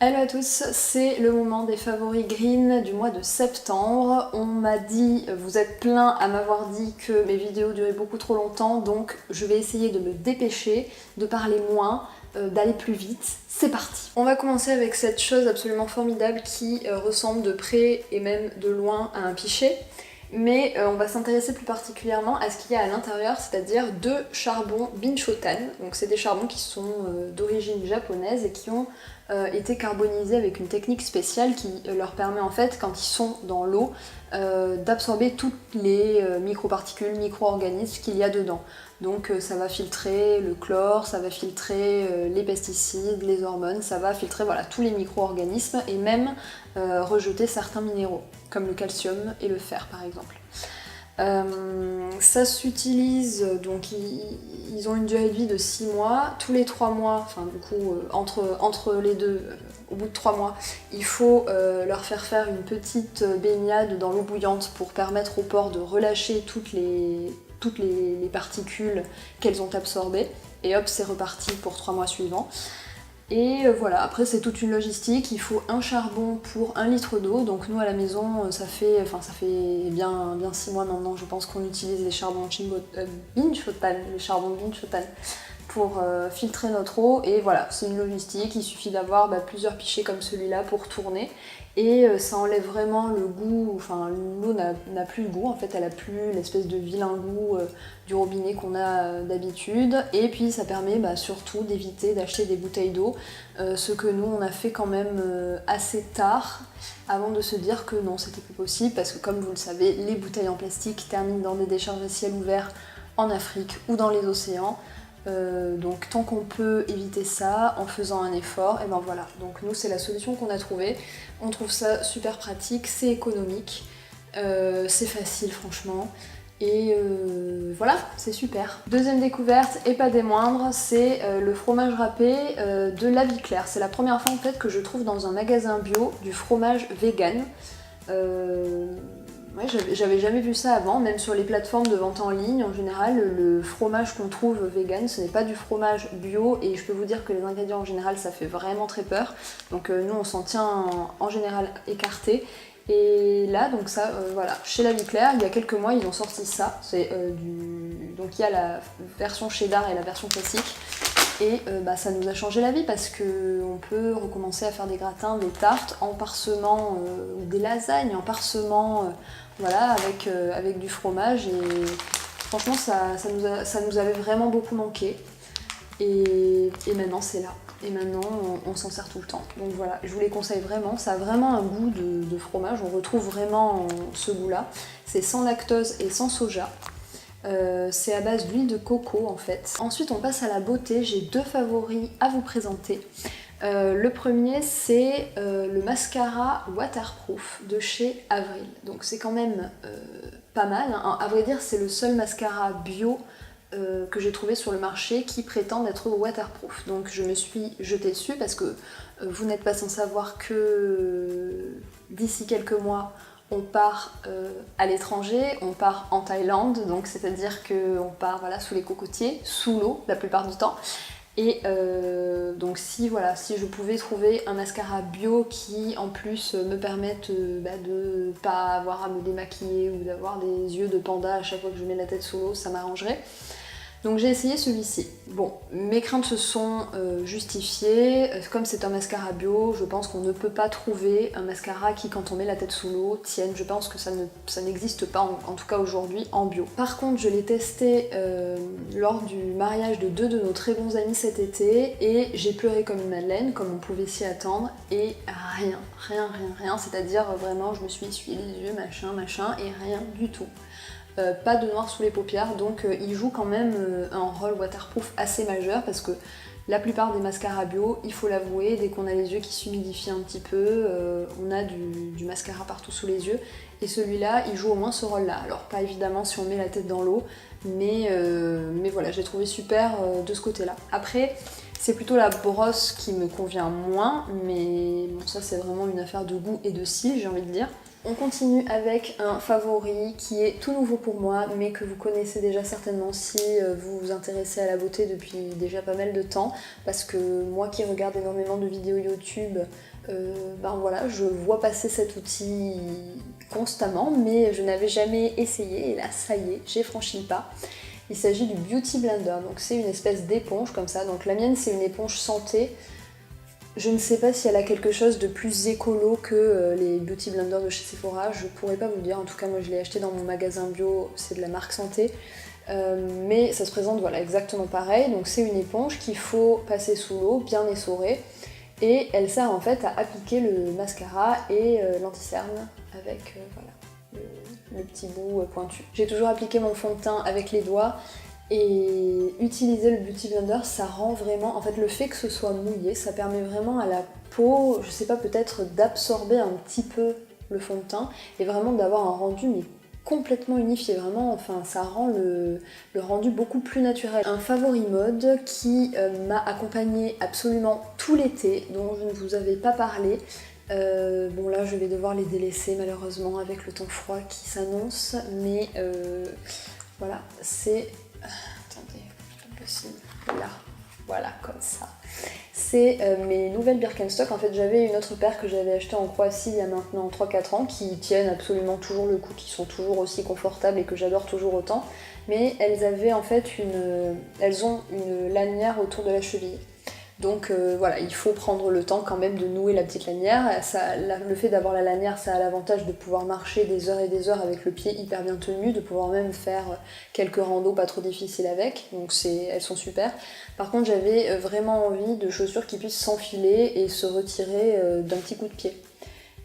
Hello à tous, c'est le moment des favoris green du mois de septembre. On m'a dit, vous êtes plein à m'avoir dit que mes vidéos duraient beaucoup trop longtemps, donc je vais essayer de me dépêcher, de parler moins, d'aller plus vite. C'est parti. On va commencer avec cette chose absolument formidable qui ressemble de près et même de loin à un pichet. Mais on va s'intéresser plus particulièrement à ce qu'il y a à l'intérieur, c'est-à-dire deux charbons Binchotan. Donc c'est des charbons qui sont d'origine japonaise et qui ont été carbonisés avec une technique spéciale qui leur permet en fait, quand ils sont dans l'eau, d'absorber toutes les microparticules, micro-organismes qu'il y a dedans. Donc ça va filtrer le chlore, ça va filtrer les pesticides, les hormones, ça va filtrer voilà, tous les micro-organismes et même rejeter certains minéraux, comme le calcium et le fer par exemple. Ça s'utilise, donc ils ont une durée de vie de 6 mois, tous les 3 mois, enfin du coup entre les deux, au bout de 3 mois, il faut leur faire une petite baignade dans l'eau bouillante pour permettre au porc de relâcher toutes les particules qu'elles ont absorbées, et hop c'est reparti pour 3 mois suivants. Et voilà, après c'est toute une logistique, il faut un charbon pour 1 litre d'eau, donc nous à la maison ça fait bien 6 mois maintenant je pense qu'on utilise les charbons Binchotan, les charbons Binchotan pour filtrer notre eau, et voilà, c'est une logistique, il suffit d'avoir plusieurs pichets comme celui-là pour tourner, et ça enlève vraiment le goût, enfin l'eau n'a plus le goût, en fait elle a plus l'espèce de vilain goût du robinet qu'on a d'habitude, et puis ça permet surtout d'éviter d'acheter des bouteilles d'eau, ce que nous on a fait quand même assez tard, avant de se dire que non c'était plus possible, parce que comme vous le savez, les bouteilles en plastique terminent dans des décharges à ciel ouvert en Afrique ou dans les océans. Donc tant qu'on peut éviter ça en faisant un effort, et ben voilà, donc nous c'est la solution qu'on a trouvée. On trouve ça super pratique, c'est économique, c'est facile franchement, et voilà, c'est super. Deuxième découverte, et pas des moindres, c'est le fromage râpé de La Vie Claire. C'est la première fois en fait que je trouve dans un magasin bio du fromage vegan. Ouais, j'avais jamais vu ça avant, même sur les plateformes de vente en ligne, en général, le fromage qu'on trouve vegan, ce n'est pas du fromage bio, et je peux vous dire que les ingrédients en général, ça fait vraiment très peur. Donc nous, on s'en tient en général écarté. Et là, donc ça, voilà, chez La Vie Claire, il y a quelques mois, ils ont sorti ça. Donc il y a la version cheddar et la version classique. Et ça nous a changé la vie parce qu'on peut recommencer à faire des gratins, des tartes en parsemant, des lasagnes en parsemant, voilà, avec du fromage, et franchement ça nous avait vraiment beaucoup manqué, et maintenant c'est là, et maintenant on s'en sert tout le temps, donc voilà, je vous les conseille vraiment, ça a vraiment un goût de fromage, on retrouve vraiment ce goût là, c'est sans lactose et sans soja. C'est à base d'huile de coco en fait. Ensuite on passe à la beauté, j'ai deux favoris à vous présenter. Le premier c'est le mascara waterproof de chez Avril. Donc c'est quand même pas mal, hein. À vrai dire c'est le seul mascara bio que j'ai trouvé sur le marché qui prétend être waterproof. Donc je me suis jetée dessus parce que vous n'êtes pas sans savoir que d'ici quelques mois on part à l'étranger, on part en Thaïlande, donc c'est-à-dire qu'on part voilà, sous les cocotiers, sous l'eau la plupart du temps. Et donc si je pouvais trouver un mascara bio qui en plus me permette de pas avoir à me démaquiller ou d'avoir des yeux de panda à chaque fois que je mets la tête sous l'eau, ça m'arrangerait. Donc j'ai essayé celui-ci. Bon, mes craintes se sont justifiées. Comme c'est un mascara bio, je pense qu'on ne peut pas trouver un mascara qui, quand on met la tête sous l'eau, tienne. Je pense que ça n'existe pas, en tout cas aujourd'hui, en bio. Par contre, je l'ai testé lors du mariage de deux de nos très bons amis cet été, et j'ai pleuré comme une madeleine, comme on pouvait s'y attendre, et rien. C'est-à-dire vraiment, je me suis essuyé les yeux, machin, et rien du tout. Pas de noir sous les paupières, donc il joue quand même un rôle waterproof assez majeur, parce que la plupart des mascaras bio, il faut l'avouer, dès qu'on a les yeux qui s'humidifient un petit peu, on a du mascara partout sous les yeux, et celui-là il joue au moins ce rôle-là. Alors pas évidemment si on met la tête dans l'eau, mais voilà, j'ai trouvé super de ce côté-là. Après, C'est plutôt la brosse qui me convient moins, mais bon, ça c'est vraiment une affaire de goût et de style, j'ai envie de dire. On continue avec un favori qui est tout nouveau pour moi, mais que vous connaissez déjà certainement si vous vous intéressez à la beauté depuis déjà pas mal de temps, parce que moi qui regarde énormément de vidéos YouTube, ben voilà, je vois passer cet outil constamment, mais je n'avais jamais essayé, et là ça y est, j'ai franchi le pas. Il s'agit du Beauty Blender, donc c'est une espèce d'éponge comme ça, donc la mienne c'est une éponge santé. Je ne sais pas si elle a quelque chose de plus écolo que les Beauty Blenders de chez Sephora, je pourrais pas vous le dire, en tout cas moi je l'ai acheté dans mon magasin bio, c'est de la marque Santé, mais ça se présente voilà, exactement pareil, donc c'est une éponge qu'il faut passer sous l'eau, bien essorer, et elle sert en fait à appliquer le mascara et l'anti-cerne avec voilà, le petit bout pointu. J'ai toujours appliqué mon fond de teint avec les doigts, et utiliser le Beauty Blender, ça rend vraiment... En fait, le fait que ce soit mouillé, ça permet vraiment à la peau, je sais pas, peut-être d'absorber un petit peu le fond de teint et vraiment d'avoir un rendu mais complètement unifié. Vraiment, enfin, ça rend le rendu beaucoup plus naturel. Un favori mode qui m'a accompagnée absolument tout l'été, dont je ne vous avais pas parlé. Bon là je vais devoir les délaisser malheureusement avec le temps froid qui s'annonce, mais voilà, c'est... Attendez, pas possible. Là, voilà, comme ça. C'est mes nouvelles Birkenstock. En fait, j'avais une autre paire que j'avais achetée en Croatie il y a maintenant 3-4 ans, qui tiennent absolument toujours le coup, qui sont toujours aussi confortables et que j'adore toujours autant. Mais elles avaient en fait elles ont une lanière autour de la cheville. Donc voilà, il faut prendre le temps quand même de nouer la petite lanière. Le fait d'avoir la lanière, ça a l'avantage de pouvoir marcher des heures et des heures avec le pied hyper bien tenu, de pouvoir même faire quelques randos pas trop difficiles avec, donc elles sont super. Par contre, j'avais vraiment envie de chaussures qui puissent s'enfiler et se retirer d'un petit coup de pied.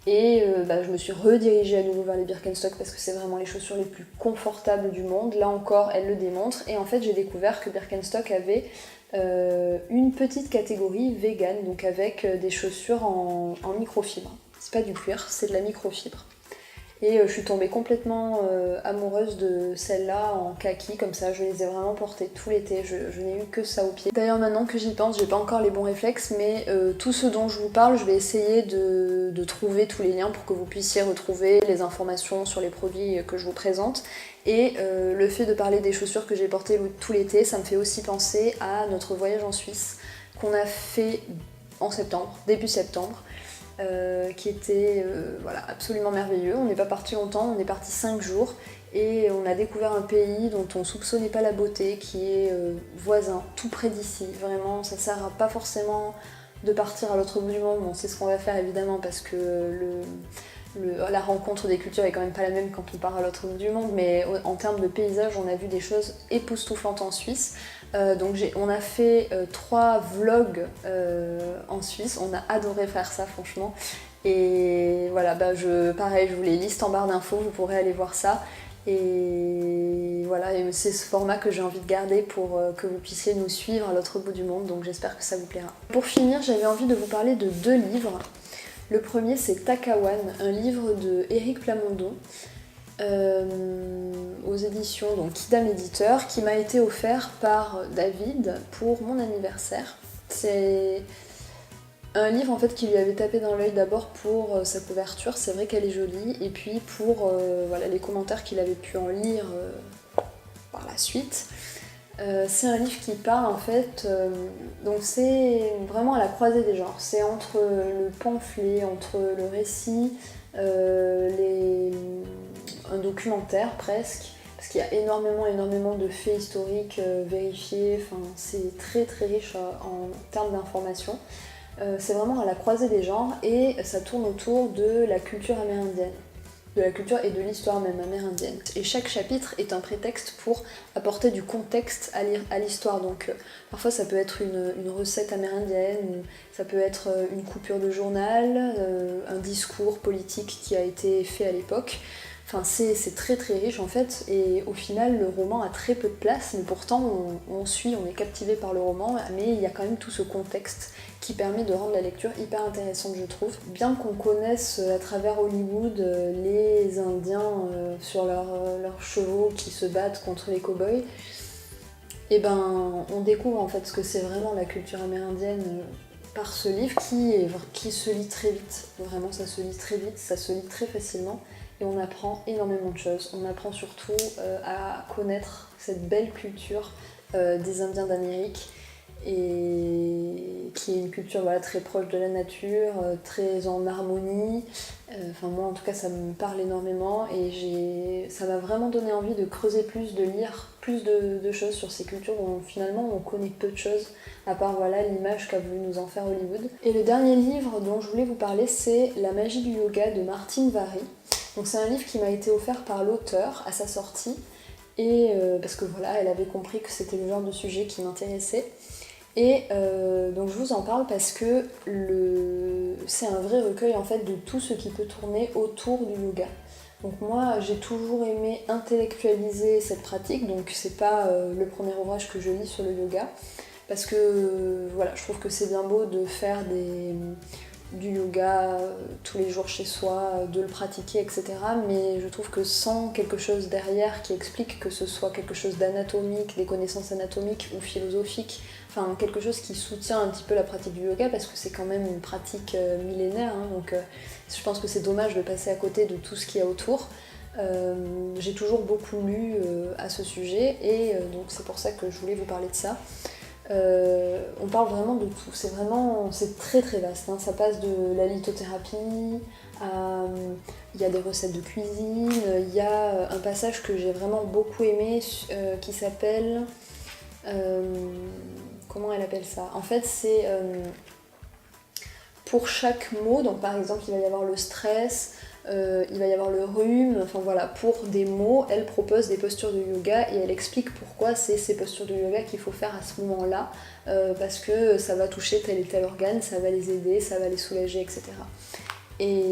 Et je me suis redirigée à nouveau vers les Birkenstock parce que c'est vraiment les chaussures les plus confortables du monde. Là encore, elles le démontrent. Et en fait, j'ai découvert que Birkenstock avait une petite catégorie vegan, donc avec des chaussures en microfibre. C'est pas du cuir, c'est de la microfibre. Et je suis tombée complètement amoureuse de celles-là en kaki, comme ça je les ai vraiment portées tout l'été, je n'ai eu que ça au pied. D'ailleurs maintenant que j'y pense, j'ai pas encore les bons réflexes, mais tout ce dont je vous parle, je vais essayer de trouver tous les liens pour que vous puissiez retrouver les informations sur les produits que je vous présente. Et le fait de parler des chaussures que j'ai portées tout l'été, ça me fait aussi penser à notre voyage en Suisse qu'on a fait en septembre, début septembre. Qui était voilà, absolument merveilleux. On n'est pas parti longtemps, on est parti 5 jours et on a découvert un pays dont on soupçonnait pas la beauté, qui est voisin, tout près d'ici. Vraiment, ça sert à pas forcément de partir à l'autre bout du monde. Bon, c'est ce qu'on va faire évidemment parce que la rencontre des cultures est quand même pas la même quand on part à l'autre bout du monde, mais en termes de paysage, on a vu des choses époustouflantes en Suisse. Donc on a fait 3 vlogs en Suisse, on a adoré faire ça franchement. Et voilà, pareil, je vous les liste en barre d'infos, vous pourrez aller voir ça. Et voilà, et c'est ce format que j'ai envie de garder pour que vous puissiez nous suivre à l'autre bout du monde, donc j'espère que ça vous plaira. Pour finir, j'avais envie de vous parler de 2 livres. Le premier c'est Takawan, un livre de Éric Plamondon. Aux éditions donc Kidam éditeur, qui m'a été offert par David pour mon anniversaire. C'est un livre en fait qui lui avait tapé dans l'œil d'abord pour sa couverture, c'est vrai qu'elle est jolie, et puis pour voilà, les commentaires qu'il avait pu en lire par la suite. C'est un livre qui parle en fait, donc c'est vraiment à la croisée des genres, c'est entre le pamphlet, entre le récit, un documentaire presque, parce qu'il y a énormément de faits historiques vérifiés, enfin, c'est très très riche en termes d'informations. C'est vraiment à la croisée des genres et ça tourne autour de la culture amérindienne, de la culture et de l'histoire même amérindienne. Et chaque chapitre est un prétexte pour apporter du contexte à l'histoire. Donc parfois ça peut être une recette amérindienne, ou ça peut être une coupure de journal, un discours politique qui a été fait à l'époque. Enfin, c'est très très riche en fait, et au final le roman a très peu de place, mais pourtant on est captivé par le roman, mais il y a quand même tout ce contexte qui permet de rendre la lecture hyper intéressante, je trouve. Bien qu'on connaisse à travers Hollywood les Indiens sur leurs chevaux qui se battent contre les cow-boys, et ben on découvre en fait ce que c'est vraiment la culture amérindienne par ce livre qui se lit très vite. Vraiment, ça se lit très vite, ça se lit très facilement et on apprend énormément de choses. On apprend surtout à connaître cette belle culture des Indiens d'Amérique et qui est une culture voilà, très proche de la nature, très en harmonie. Enfin moi en tout cas ça me parle énormément et ça m'a vraiment donné envie de creuser plus, de lire plus de choses sur ces cultures dont finalement on connaît peu de choses à part voilà l'image qu'a voulu nous en faire Hollywood. Et le dernier livre dont je voulais vous parler c'est La magie du yoga de Martine Vary. Donc c'est un livre qui m'a été offert par l'auteur à sa sortie et parce que voilà elle avait compris que c'était le genre de sujet qui m'intéressait. Et donc je vous en parle parce que c'est un vrai recueil en fait de tout ce qui peut tourner autour du yoga. Donc moi j'ai toujours aimé intellectualiser cette pratique, donc c'est pas le premier ouvrage que je lis sur le yoga, parce que voilà, je trouve que c'est bien beau de faire du yoga tous les jours chez soi, de le pratiquer, etc. Mais je trouve que sans quelque chose derrière qui explique que ce soit quelque chose d'anatomique, des connaissances anatomiques ou philosophiques, enfin quelque chose qui soutient un petit peu la pratique du yoga parce que c'est quand même une pratique millénaire, hein, donc je pense que c'est dommage de passer à côté de tout ce qu'il y a autour. J'ai toujours beaucoup lu à ce sujet et donc c'est pour ça que je voulais vous parler de ça. On parle vraiment de tout, c'est très très vaste, hein. Ça passe de la lithothérapie à il y a des recettes de cuisine, il y a un passage que j'ai vraiment beaucoup aimé qui s'appelle comment elle appelle ça? En fait c'est pour chaque mot, donc par exemple il va y avoir le stress, il va y avoir le rhume, enfin voilà, pour des mots, elle propose des postures de yoga et elle explique pourquoi c'est ces postures de yoga qu'il faut faire à ce moment-là, parce que ça va toucher tel et tel organe, ça va les aider, ça va les soulager, etc. Et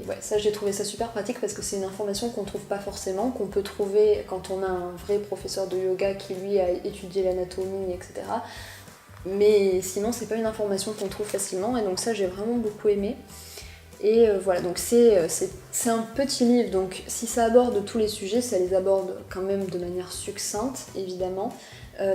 ouais, ça j'ai trouvé ça super pratique parce que c'est une information qu'on trouve pas forcément, qu'on peut trouver quand on a un vrai professeur de yoga qui lui a étudié l'anatomie, etc. Mais sinon c'est pas une information qu'on trouve facilement et donc ça j'ai vraiment beaucoup aimé. Et voilà, donc c'est un petit livre, donc si ça aborde tous les sujets, ça les aborde quand même de manière succincte, évidemment.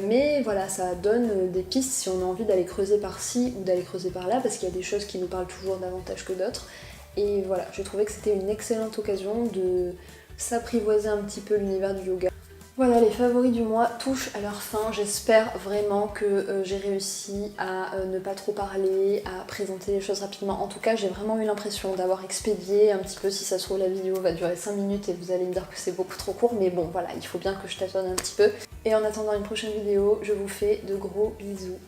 Mais voilà, ça donne des pistes si on a envie d'aller creuser par-ci ou d'aller creuser par-là, parce qu'il y a des choses qui nous parlent toujours davantage que d'autres. Et voilà, j'ai trouvé que c'était une excellente occasion de s'apprivoiser un petit peu l'univers du yoga. Voilà, les favoris du mois touchent à leur fin. J'espère vraiment que j'ai réussi à ne pas trop parler, à présenter les choses rapidement. En tout cas, j'ai vraiment eu l'impression d'avoir expédié un petit peu. Si ça se trouve, la vidéo va durer 5 minutes et vous allez me dire que c'est beaucoup trop court. Mais bon, voilà, il faut bien que je tâtonne un petit peu. Et en attendant une prochaine vidéo, je vous fais de gros bisous.